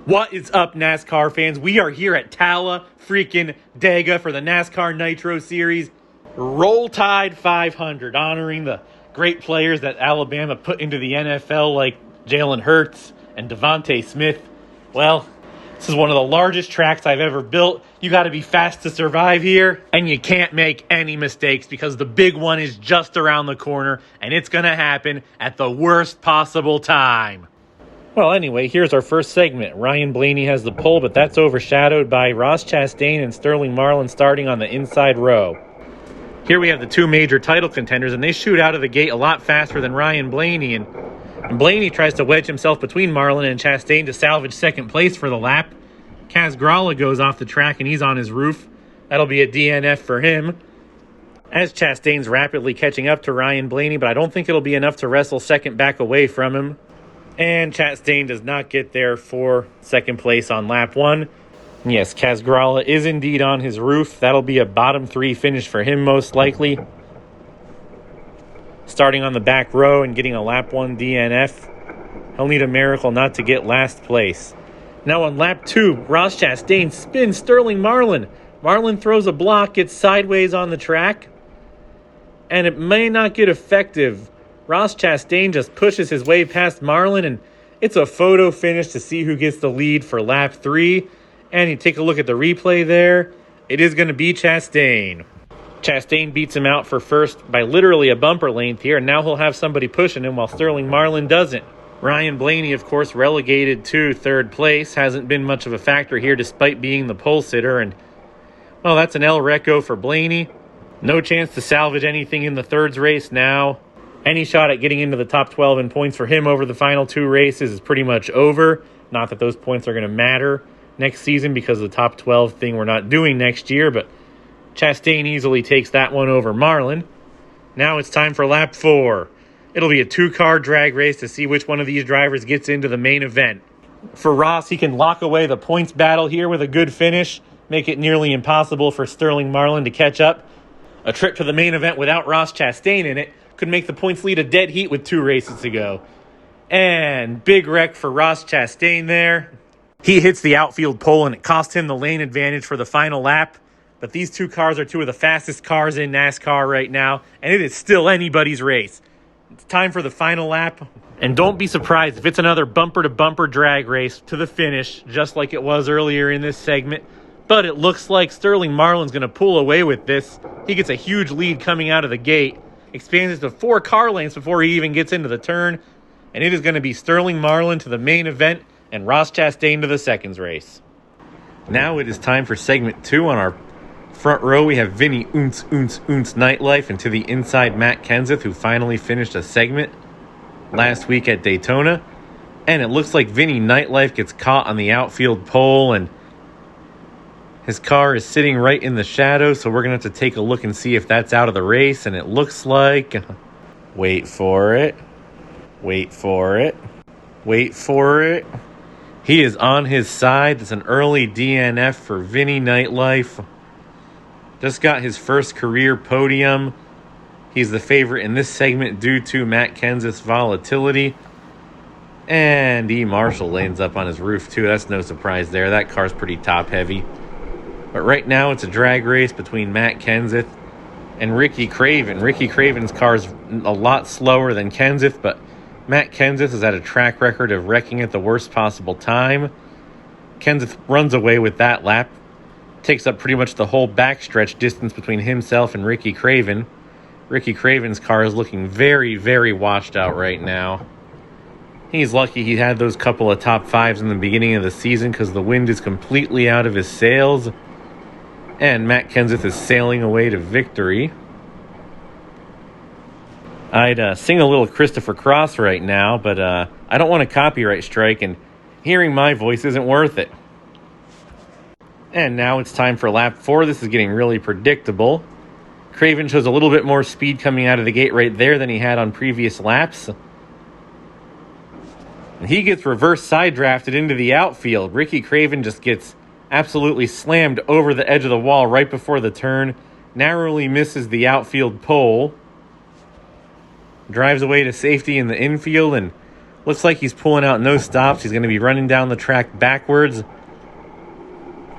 What is up, NASCAR fans? We are here at Talladega for the NASCAR Nitro Series Roll Tide 500, honoring the great players that Alabama put into the NFL like Jalen Hurts and Devontae Smith. Well, this is one of the largest tracks I've ever built. You got to be fast to survive here, and you can't make any mistakes because the big one is just around the corner, and it's going to happen at the worst possible time. Well, anyway, here's our first segment. Ryan Blaney has the pole, but that's overshadowed by Ross Chastain and Sterling Marlin starting on the inside row. Here we have the two major title contenders, and they shoot out of the gate a lot faster than Ryan Blaney. And Blaney tries to wedge himself between Marlin and Chastain to salvage second place for the lap. Kaz Grala goes off the track, and he's on his roof. That'll be a DNF for him. As Chastain's rapidly catching up to Ryan Blaney, but I don't think it'll be enough to wrestle second back away from him. And Chastain does not get there for second place on lap one. Yes, Kaz Grala is indeed on his roof. That'll be a bottom three finish for him most likely. Starting on the back row and getting a lap one DNF. He'll need a miracle not to get last place. Now on lap two, Ross Chastain spins Sterling Marlin. Marlin throws a block, gets sideways on the track, and it may not get effective. Ross Chastain just pushes his way past Marlin, and it's a photo finish to see who gets the lead for lap three. And you take a look at the replay there. It is going to be Chastain. Chastain beats him out for first by literally a bumper length here, and now he'll have somebody pushing him while Sterling Marlin doesn't. Ryan Blaney, of course, relegated to third place. Hasn't been much of a factor here despite being the pole sitter. And, well, that's an El Reco for Blaney. No chance to salvage anything in the thirds race now. Any shot at getting into the top 12 in points for him over the final two races is pretty much over. Not that those points are going to matter next season because of the top 12 thing we're not doing next year, but Chastain easily takes that one over Marlin. Now it's time for lap four. It'll be a two-car drag race to see which one of these drivers gets into the main event. For Ross, he can lock away the points battle here with a good finish, make it nearly impossible for Sterling Marlin to catch up. A trip to the main event without Ross Chastain in it could make the points lead a dead heat with two races to go. And big wreck for Ross Chastain there. He hits the outfield pole, and it cost him the lane advantage for the final lap. But these two cars are two of the fastest cars in NASCAR right now, and it is still anybody's race. It's time for the final lap. And don't be surprised if it's another bumper-to-bumper drag race to the finish, just like it was earlier in this segment. But it looks like Sterling Marlin's going to pull away with this. He gets a huge lead coming out of the gate. Expands it to 4 car lengths before he even gets into the turn. And it is going to be Sterling Marlin to the main event and Ross Chastain to the seconds race. Now it is time for segment 2. On our front row, we have Vinny Oonce Nightlife, and to the inside, Matt Kenseth, who finally finished a segment last week at Daytona. And it looks like Vinny Nightlife gets caught on the outfield pole, and his car is sitting right in the shadow, so we're going to have to take a look and see if that's out of the race. And it looks like... Wait for it. Wait for it. Wait for it. He is on his side. That's an early DNF for Vinny Nightlife. Just got his first career podium. He's the favorite in this segment due to Matt Kenseth's volatility. And E. Marshall ends up on his roof, too. That's no surprise there. That car's pretty top-heavy. But right now, it's a drag race between Matt Kenseth and Ricky Craven. Ricky Craven's car's a lot slower than Kenseth, but Matt Kenseth has had a track record of wrecking at the worst possible time. Kenseth runs away with that lap. Takes up pretty much the whole backstretch distance between himself and Ricky Craven. Ricky Craven's car is looking very, very washed out right now. He's lucky he had those couple of top fives in the beginning of the season because the wind is completely out of his sails. And Matt Kenseth is sailing away to victory. I'd sing a little Christopher Cross right now, but I don't want a copyright strike, and hearing my voice isn't worth it. And now it's time for lap 4. This is getting really predictable. Craven shows a little bit more speed coming out of the gate right there than he had on previous laps. And he gets reverse side drafted into the outfield. Ricky Craven just gets absolutely slammed over the edge of the wall right before the turn. Narrowly misses the outfield pole. Drives away to safety in the infield, and Looks like he's pulling out no stops. He's going to be running down the track backwards,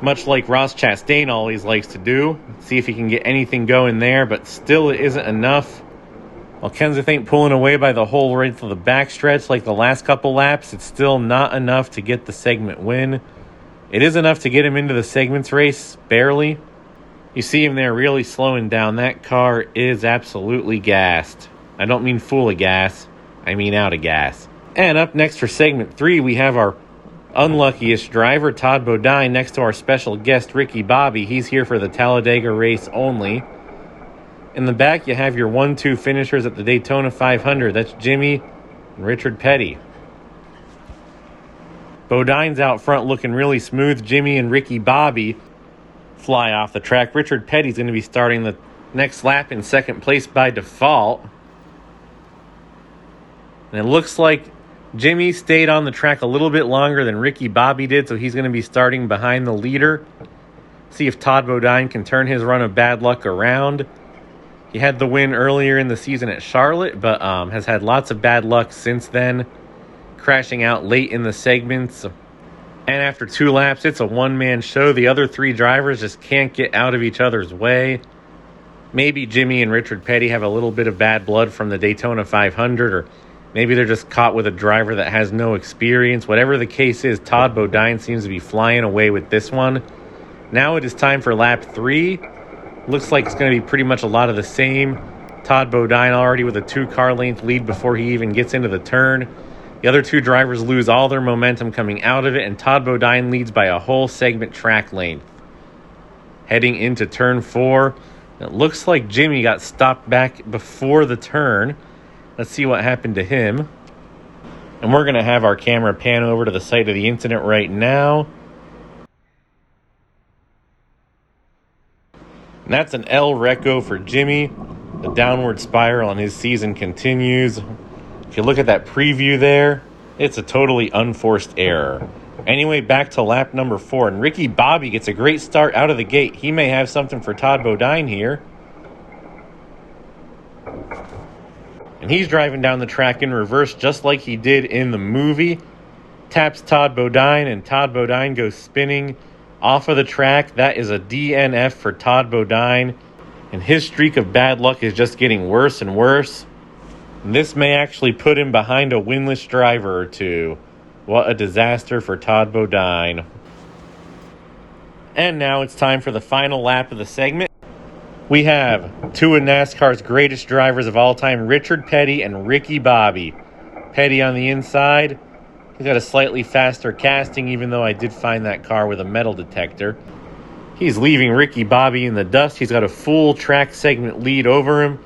much like Ross Chastain always likes to do. See if he can get anything going there, but still it isn't enough. While Kenseth ain't pulling away by the whole right to the backstretch like the last couple laps, it's still not enough to get the segment win. It is enough to get him into the segments race, barely. You see him there really slowing down. That car is absolutely gassed. I don't mean full of gas, I mean out of gas. And up next for segment 3, we have our unluckiest driver, Todd Bodine, next to our special guest, Ricky Bobby. He's here for the Talladega race only. In the back, you have your 1-2 finishers at the Daytona 500. That's Jimmy and Richard Petty. Bodine's out front looking really smooth. Jimmy and Ricky Bobby fly off the track. Richard Petty's going to be starting the next lap in second place by default. And it looks like Jimmy stayed on the track a little bit longer than Ricky Bobby did, so he's going to be starting behind the leader. See if Todd Bodine can turn his run of bad luck around. He had the win earlier in the season at Charlotte, but has had lots of bad luck since then, crashing out late in the segments. And after 2 laps, it's a one-man show. The other 3 drivers just can't get out of each other's way. Maybe Jimmy and Richard Petty have a little bit of bad blood from the Daytona 500, or maybe they're just caught with a driver that has no experience. Whatever the case is, Todd Bodine seems to be flying away with this one. Now it is time for lap 3. Looks like it's going to be pretty much a lot of the same. Todd Bodine already with a 2-car length lead before he even gets into the turn. The other 2 drivers lose all their momentum coming out of it, and Todd Bodine leads by a whole segment track length. Heading into turn 4, it looks like Jimmy got stopped back before the turn. Let's see what happened to him. And we're going to have our camera pan over to the site of the incident right now. And that's an El Reco for Jimmy. The downward spiral on his season continues. If you look at that preview there, it's a totally unforced error. Anyway, back to lap number 4. And Ricky Bobby gets a great start out of the gate. He may have something for Todd Bodine here. And he's driving down the track in reverse just like he did in the movie. Taps Todd Bodine, and Todd Bodine goes spinning off of the track. That is a DNF for Todd Bodine. And his streak of bad luck is just getting worse and worse. And this may actually put him behind a winless driver or 2. What a disaster for Todd Bodine. And now it's time for the final lap of the segment. We have 2 of NASCAR's greatest drivers of all time, Richard Petty and Ricky Bobby. Petty on the inside. He's got a slightly faster casting, even though I did find that car with a metal detector. He's leaving Ricky Bobby in the dust. He's got a full track segment lead over him.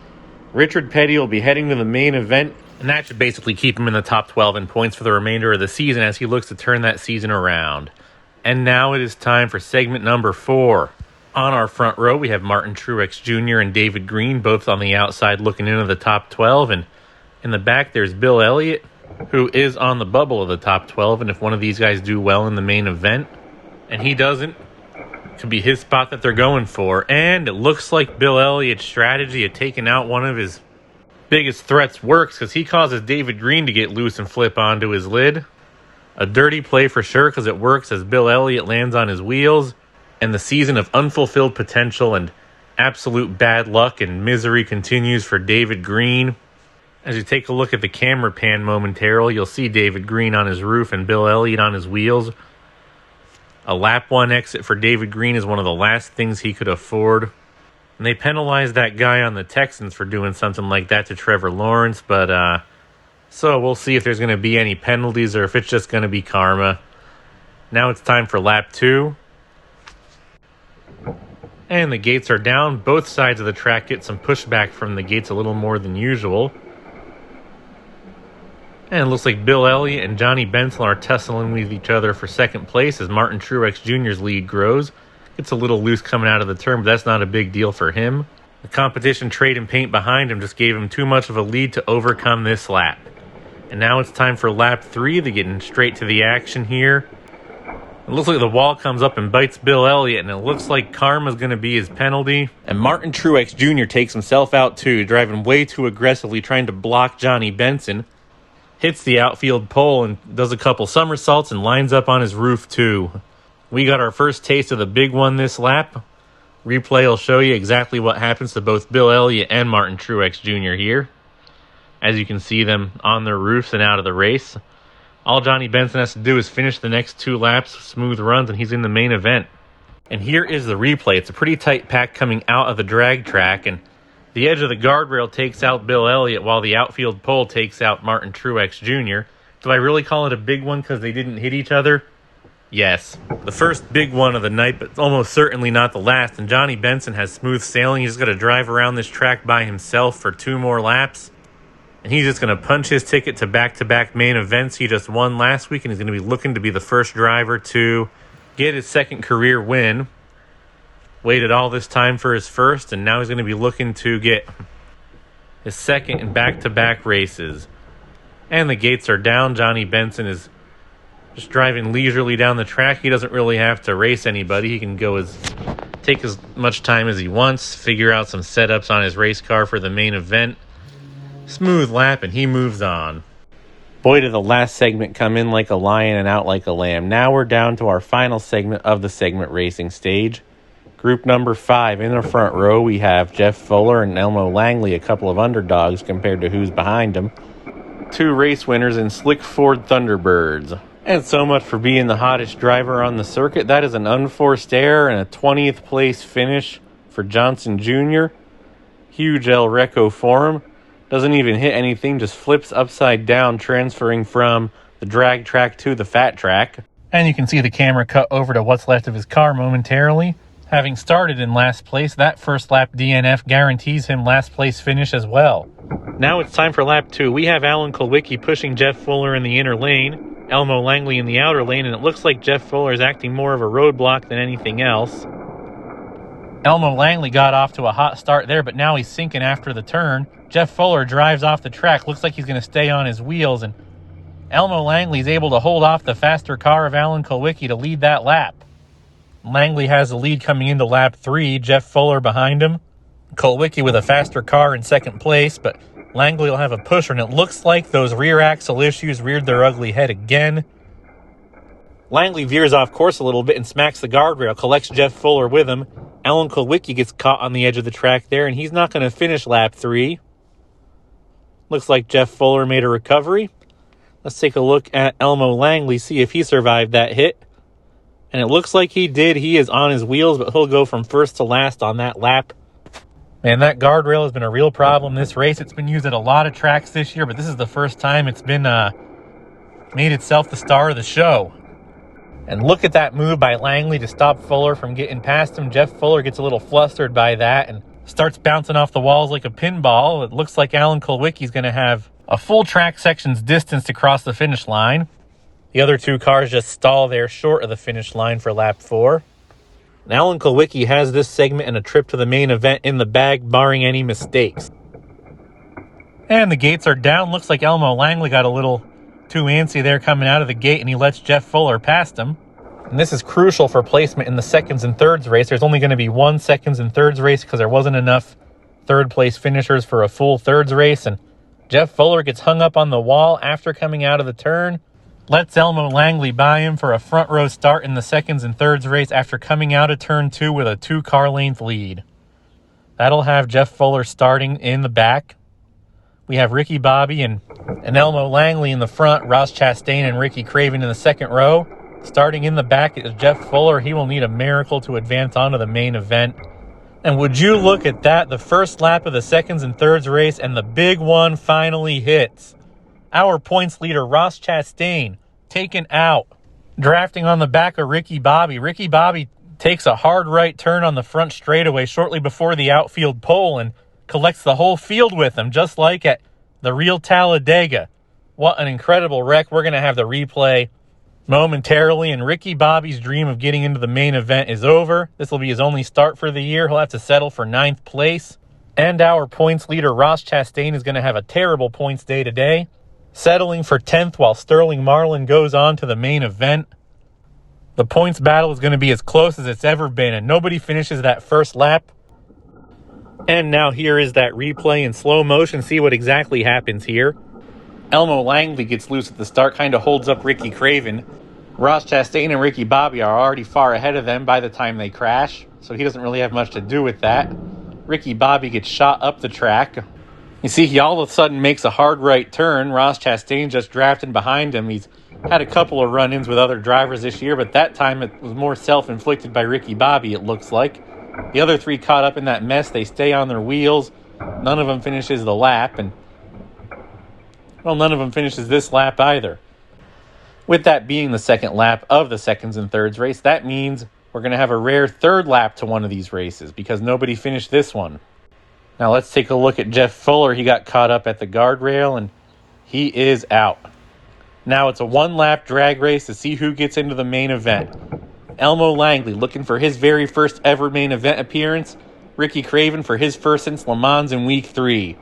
Richard Petty will be heading to the main event, and that should basically keep him in the top 12 in points for the remainder of the season as he looks to turn that season around. And now it is time for segment number 4. On our front row, we have Martin Truex Jr. and David Green, both on the outside looking into the top 12. And in the back, there's Bill Elliott, who is on the bubble of the top 12. And if one of these guys do well in the main event, and he doesn't, it could be his spot that they're going for. And it looks like Bill Elliott's strategy of taking out one of his biggest threats works, because he causes David Green to get loose and flip onto his lid. A dirty play for sure, because it works as Bill Elliott lands on his wheels. And the season of unfulfilled potential and absolute bad luck and misery continues for David Green. As you take a look at the camera pan momentarily, you'll see David Green on his roof and Bill Elliott on his wheels. A lap 1 exit for David Green is one of the last things he could afford. And they penalized that guy on the Texans for doing something like that to Trevor Lawrence. But so we'll see if there's going to be any penalties or if it's just going to be karma. Now it's time for lap 2. And the gates are down. Both sides of the track get some pushback from the gates a little more than usual. And it looks like Bill Elliott and Johnny Benson are tussling with each other for second place as Martin Truex Jr.'s lead grows. It's a little loose coming out of the turn, but that's not a big deal for him. The competition trade and paint behind him just gave him too much of a lead to overcome this lap. And now it's time for lap 3. They're getting straight to the action here. It looks like the wall comes up and bites Bill Elliott, and it looks like karma's going to be his penalty. And Martin Truex Jr. takes himself out too, driving way too aggressively, trying to block Johnny Benson. hits the outfield pole and does a couple somersaults and lines up on his roof too. We got our first taste of the big one this lap. Replay will show you exactly what happens to both Bill Elliott and Martin Truex Jr. here. As you can see them on their roofs and out of the race. All Johnny Benson has to do is finish the next 2 laps, smooth runs, and he's in the main event. And here is the replay. It's a pretty tight pack coming out of the drag track, and the edge of the guardrail takes out Bill Elliott while the outfield pole takes out Martin Truex Jr. Do I really call it a big one because they didn't hit each other? Yes. The first big one of the night, but almost certainly not the last, and Johnny Benson has smooth sailing. He's going to drive around this track by himself for 2 more laps. And he's just going to punch his ticket to back-to-back main events. He just won last week, and he's going to be looking to be the first driver to get his second career win. Waited all this time for his first, and now he's going to be looking to get his second in back-to-back races. And the gates are down. Johnny Benson is just driving leisurely down the track. He doesn't really have to race anybody. He can take as much time as he wants, figure out some setups on his race car for the main event. Smooth lap, and he moves on. Boy, did the last segment come in like a lion and out like a lamb. Now we're down to our final segment of the segment racing stage. Group number 5. In the front row, we have Jeff Fuller and Elmo Langley, a couple of underdogs compared to who's behind them. 2 race winners in slick Ford Thunderbirds. And so much for being the hottest driver on the circuit. That is an unforced error and a 20th place finish for Johnson Jr. Huge El Reco for him. Doesn't even hit anything, just flips upside down, transferring from the drag track to the fat track. And you can see the camera cut over to what's left of his car momentarily. Having started in last place, that first lap DNF guarantees him last place finish as well. Now it's time for lap 2. We have Alan Kulwicki pushing Jeff Fuller in the inner lane, Elmo Langley in the outer lane, and it looks like Jeff Fuller is acting more of a roadblock than anything else. Elmo Langley got off to a hot start there, but now he's sinking after the turn. Jeff Fuller drives off the track. Looks like he's going to stay on his wheels, and Elmo Langley's able to hold off the faster car of Alan Kulwicki to lead that lap. Langley has the lead coming into lap 3. Jeff Fuller behind him. Kulwicki with a faster car in second place, but Langley will have a pusher, and it looks like those rear axle issues reared their ugly head again. Langley veers off course a little bit and smacks the guardrail, collects Jeff Fuller with him. Alan Kulwicki gets caught on the edge of the track there, and he's not going to finish lap 3. Looks like Jeff Fuller made a recovery. Let's take a look at Elmo Langley, see if he survived that hit. And it looks like he did. He is on his wheels, but he'll go from first to last on that lap. Man, that guardrail has been a real problem this race. It's been used at a lot of tracks this year, but this is the first time it's been made itself the star of the show. And look at that move by Langley to stop Fuller from getting past him. Jeff Fuller gets a little flustered by that and starts bouncing off the walls like a pinball. It looks like Alan Kulwicki's going to have a full track section's distance to cross the finish line. The other 2 cars just stall there short of the finish line for lap 4. And Alan Kulwicki has this segment and a trip to the main event in the bag, barring any mistakes. And the gates are down. Looks like Elmo Langley got a little too antsy there coming out of the gate, and he lets Jeff Fuller past him. And this is crucial for placement in the seconds and thirds race. There's only going to be 1 seconds and thirds race because there wasn't enough third place finishers for a full thirds race. And Jeff Fuller gets hung up on the wall after coming out of the turn. Lets Elmo Langley by him for a front row start in the seconds and thirds race after coming out of turn 2 with a 2-car length lead. That'll have Jeff Fuller starting in the back. We have Ricky Bobby and Elmo Langley in the front, Ross Chastain and Ricky Craven in the second row. Starting in the back is Jeff Fuller. He will need a miracle to advance onto the main event. And would you look at that, the first lap of the seconds and thirds race, and the big one finally hits. Our points leader, Ross Chastain, taken out, drafting on the back of Ricky Bobby. Ricky Bobby takes a hard right turn on the front straightaway shortly before the outfield pole and collects the whole field with him, just like at the real Talladega. What an incredible wreck. We're going to have the replay momentarily, and Ricky Bobby's dream of getting into the main event is over. This will be his only start for the year. He'll have to settle for 9th place. And our points leader, Ross Chastain, is going to have a terrible points day today, settling for 10th while Sterling Marlin goes on to the main event. The points battle is going to be as close as it's ever been, and nobody finishes that first lap. And now here is that replay in slow motion. See what exactly happens here. Elmo Langley gets loose at the start, kind of holds up Ricky Craven. Ross Chastain and Ricky Bobby are already far ahead of them by the time they crash, so he doesn't really have much to do with that. Ricky Bobby gets shot up the track. You see, he all of a sudden makes a hard right turn. Ross Chastain just drafting behind him. He's had a couple of run-ins with other drivers this year, but that time it was more self-inflicted by Ricky Bobby, it looks like. The other three caught up in that mess. They stay on their wheels. None of them finishes the lap, and none of them finishes this lap either. With that being the second lap of the seconds and thirds race, that means we're going to have a rare third lap to one of these races because nobody finished this one. Now let's take a look at Jeff Fuller. He got caught up at the guardrail, and he is out. Now it's a one-lap drag race to see who gets into the main event. Elmo Langley looking for his very first ever main event appearance. Ricky Craven for his first since Le Mans in Week 3.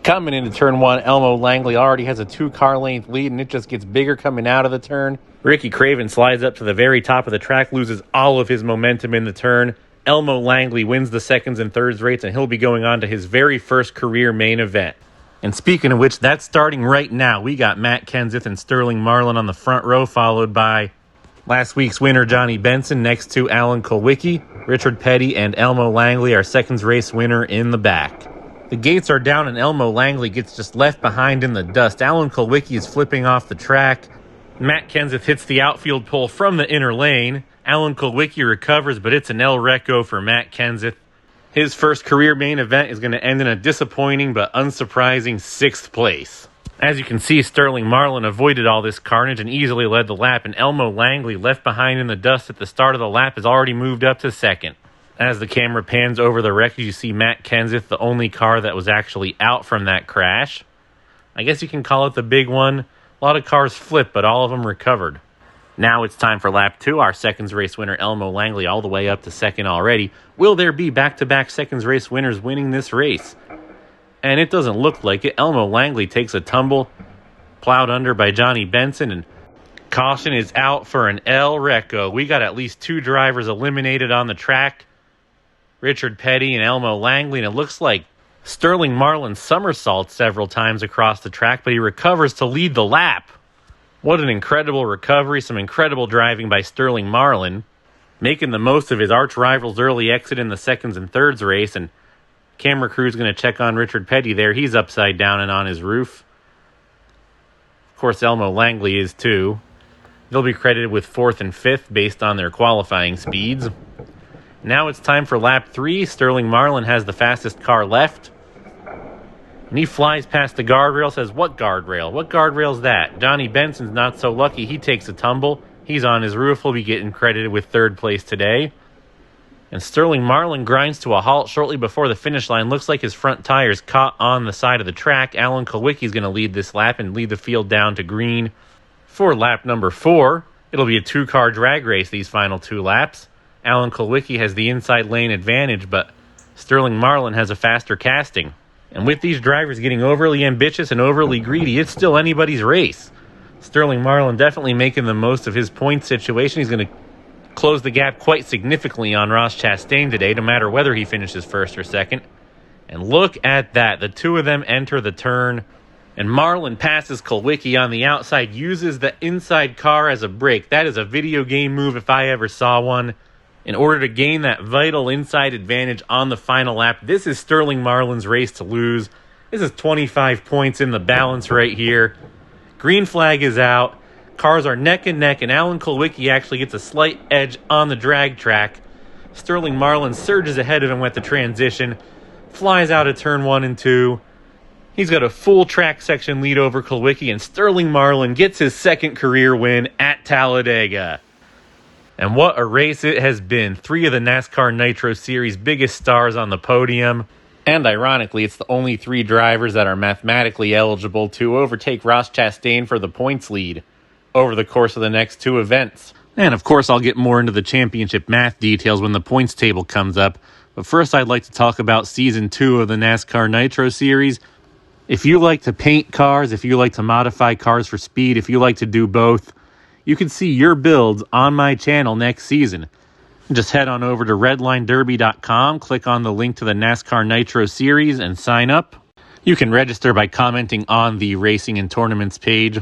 Coming into turn 1, Elmo Langley already has a 2-car length lead, and it just gets bigger coming out of the turn. Ricky Craven slides up to the very top of the track, loses all of his momentum in the turn. Elmo Langley wins the seconds and thirds race, and he'll be going on to his very first career main event. And speaking of which, that's starting right now. We got Matt Kenseth and Sterling Marlin on the front row, followed by last week's winner Johnny Benson, next to Alan Kulwicki. Richard Petty and Elmo Langley, our seconds race winner, in the back. The gates are down and Elmo Langley gets just left behind in the dust. Alan Kulwicki is flipping off the track. Matt Kenseth hits the outfield pole from the inner lane. Alan Kulwicki recovers, but it's an El Reco for Matt Kenseth. His first career main event is going to end in a disappointing but unsurprising 6th place. As you can see, Sterling Marlin avoided all this carnage and easily led the lap, and Elmo Langley, left behind in the dust at the start of the lap, has already moved up to second. As the camera pans over the wreckage, you see Matt Kenseth, the only car that was actually out from that crash. I guess you can call it the big one. A lot of cars flipped, but all of them recovered. Now it's time for lap 2. Our seconds race winner, Elmo Langley, all the way up to second already. Will there be back-to-back seconds race winners winning this race? And it doesn't look like it. Elmo Langley takes a tumble, plowed under by Johnny Benson, and caution is out for an El Reco. We got at least 2 drivers eliminated on the track. Richard Petty and Elmo Langley, and it looks like Sterling Marlin somersaults several times across the track, but he recovers to lead the lap. What an incredible recovery, some incredible driving by Sterling Marlin, making the most of his arch-rival's early exit in the seconds and thirds race, and camera crew's going to check on Richard Petty there. He's upside down and on his roof. Of course, Elmo Langley is too. They'll be credited with 4th and 5th based on their qualifying speeds. Now it's time for lap 3. Sterling Marlin has the fastest car left. And he flies past the guardrail, says, "What guardrail? What guardrail's that?" Johnny Benson's not so lucky. He takes a tumble. He's on his roof. He'll be getting credited with 3rd place today. And Sterling Marlin grinds to a halt shortly before the finish line. Looks like his front tire's caught on the side of the track. Alan Kulwicki's going to lead this lap and lead the field down to green for lap number 4. It'll be a 2-car drag race these final 2 laps. Alan Kulwicki has the inside lane advantage, but Sterling Marlin has a faster casting. And with these drivers getting overly ambitious and overly greedy, it's still anybody's race. Sterling Marlin definitely making the most of his point situation. He's going to close the gap quite significantly on Ross Chastain today, no matter whether he finishes 1st or 2nd. And look at that. The 2 of them enter the turn, and Marlin passes Kulwicki on the outside, uses the inside car as a brake. That is a video game move if I ever saw one. In order to gain that vital inside advantage on the final lap, this is Sterling Marlin's race to lose. This is 25 points in the balance right here. Green flag is out. Cars are neck and neck, and Alan Kulwicki actually gets a slight edge on the drag track. Sterling Marlin surges ahead of him with the transition, flies out of turn 1 and 2. He's got a full track section lead over Kulwicki, and Sterling Marlin gets his 2nd career win at Talladega. And what a race it has been. 3 of the NASCAR Nitro Series biggest stars on the podium. And ironically, it's the only 3 drivers that are mathematically eligible to overtake Ross Chastain for the points lead over the course of the next 2 events. And of course, I'll get more into the championship math details when the points table comes up. But first, I'd like to talk about Season 2 of the NASCAR Nitro Series. If you like to paint cars, if you like to modify cars for speed, if you like to do both, you can see your builds on my channel next season. Just head on over to redlinederby.com, click on the link to the NASCAR Nitro Series, and sign up. You can register by commenting on the Racing and Tournaments page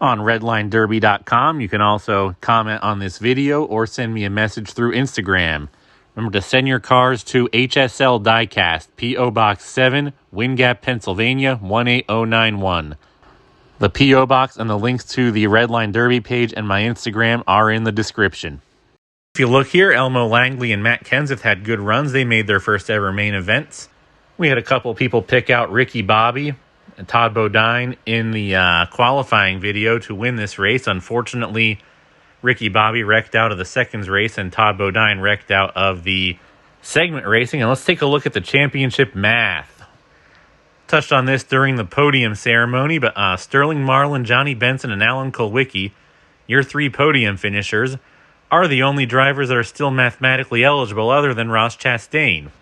on redlinederby.com. You can also comment on this video or send me a message through Instagram. Remember to send your cars to HSL Diecast, P.O. Box 7, Wind Gap, Pennsylvania, 18091. The P.O. Box and the links to the Redline Derby page and my Instagram are in the description. If you look here, Elmo Langley and Matt Kenseth had good runs. They made their first ever main events. We had a couple people pick out Ricky Bobby and Todd Bodine in the qualifying video to win this race. Unfortunately, Ricky Bobby wrecked out of the seconds race and Todd Bodine wrecked out of the segment racing. And let's take a look at the championship math. Touched on this during the podium ceremony, but Sterling Marlin, Johnny Benson, and Alan Kulwicki, your three podium finishers, are the only drivers that are still mathematically eligible other than Ross Chastain.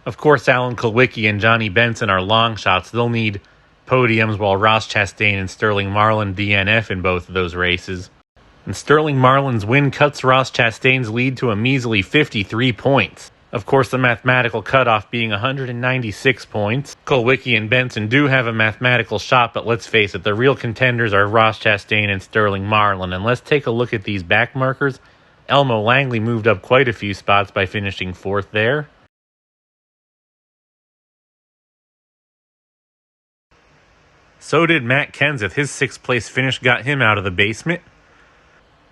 Of course, Alan Kulwicki and Johnny Benson are long shots. They'll need podiums, while Ross Chastain and Sterling Marlin DNF in both of those races. And Sterling Marlin's win cuts Ross Chastain's lead to a measly 53 points. Of course, the mathematical cutoff being 196 points. Kulwicki and Benson do have a mathematical shot, but let's face it, the real contenders are Ross Chastain and Sterling Marlin. And let's take a look at these back markers. Elmo Langley moved up quite a few spots by finishing fourth there. So did Matt Kenseth. His sixth place finish got him out of the basement.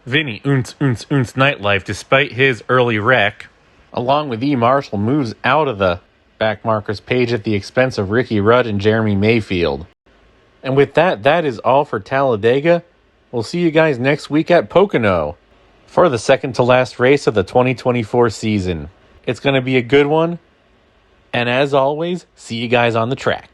Vinny Nightlife, despite his early wreck, along with E. Marshall, moves out of the back markers page at the expense of Ricky Rudd and Jeremy Mayfield. And with that, that is all for Talladega. We'll see you guys next week at Pocono for the second to last race of the 2024 season. It's going to be a good one. And as always, see you guys on the track.